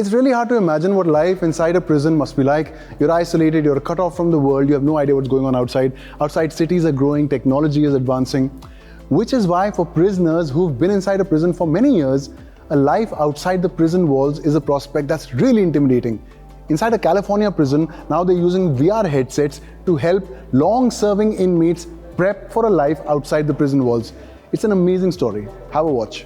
It's really hard to imagine what life inside a prison must be like. You're isolated, you're cut off from the world, you have no idea what's going on outside. Outside, cities are growing, technology is advancing. Which is why for prisoners who've been inside a prison for many years, a life outside the prison walls is a prospect that's really intimidating. Inside a California prison, now they're using VR headsets to help long-serving inmates prep for a life outside the prison walls. It's an amazing story. Have a watch.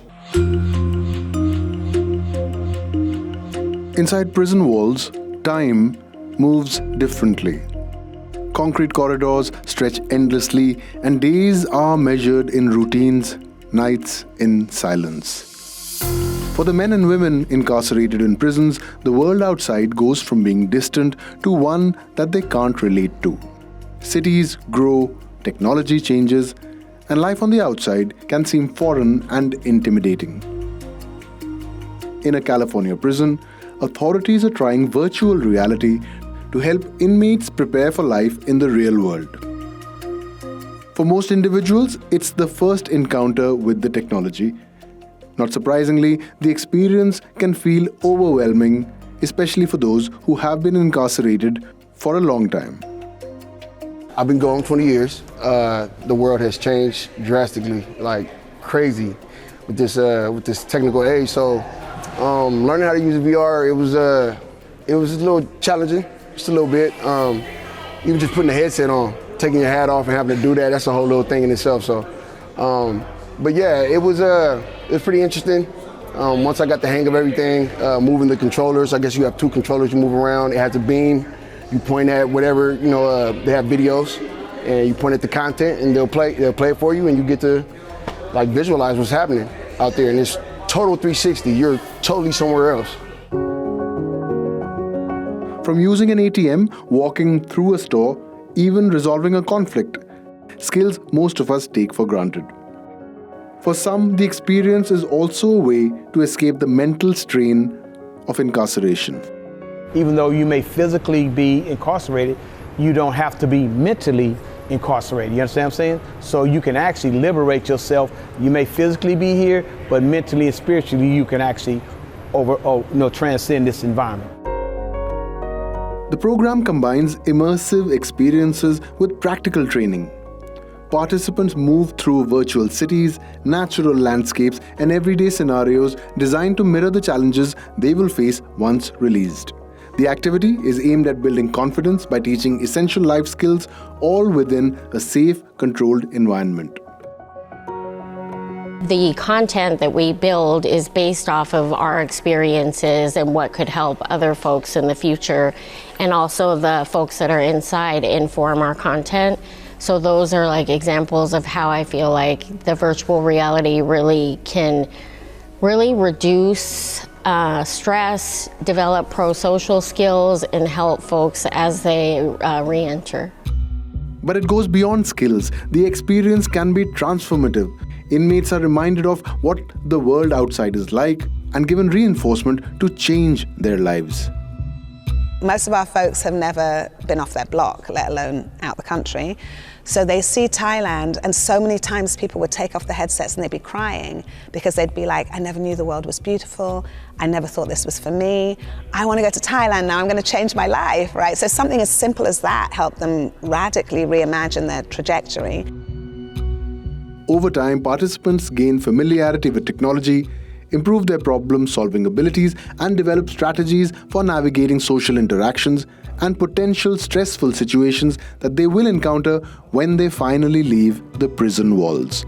Inside prison walls, time moves differently. Concrete corridors stretch endlessly, and days are measured in routines, nights in silence. For the men and women incarcerated in prisons, the world outside goes from being distant to one that they can't relate to. Cities grow, technology changes, and life on the outside can seem foreign and intimidating. In a California prison, authorities are trying virtual reality to help inmates prepare for life in the real world. For most individuals, it's the first encounter with the technology. Not surprisingly, the experience can feel overwhelming, especially for those who have been incarcerated for a long time. I've been going 20 years. The world has changed drastically, like crazy, with this technical age. So learning how to use VR, it was a little challenging, just a little bit. Even just putting the headset on, taking your hat off and having to do that, that's a whole little thing in itself. So, but yeah, it was pretty interesting. Once I got the hang of everything, moving the controllers, I guess you have two controllers you move around. It has a beam. You point at whatever, they have videos, and you point at the content, and they'll play it for you, and you get to like visualize what's happening out there. And it's total 360. You're totally somewhere else. From using an ATM, walking through a store, even resolving a conflict, skills most of us take for granted. For some, the experience is also a way to escape the mental strain of incarceration. Even though you may physically be incarcerated, you don't have to be mentally incarcerated. You understand what I'm saying? So you can actually liberate yourself. You may physically be here, but mentally and spiritually you can actually transcend this environment. The program combines immersive experiences with practical training. Participants move through virtual cities, natural landscapes, and everyday scenarios designed to mirror the challenges they will face once released. The activity is aimed at building confidence by teaching essential life skills, all within a safe, controlled environment. The content that we build is based off of our experiences and what could help other folks in the future, and also the folks that are inside inform our content. So those are like examples of how I feel like the virtual reality really can reduce stress, develop pro-social skills, and help folks as they re-enter. But it goes beyond skills. The experience can be transformative. Inmates are reminded of what the world outside is like and given reinforcement to change their lives. Most of our folks have never been off their block, let alone out the country. So they see Thailand, and so many times people would take off the headsets and they'd be crying because they'd be like, I never knew the world was beautiful. I never thought this was for me. I want to go to Thailand now, I'm going to change my life, right? So something as simple as that helped them radically reimagine their trajectory. Over time, participants gain familiarity with technology, improve their problem-solving abilities, and develop strategies for navigating social interactions and potential stressful situations that they will encounter when they finally leave the prison walls.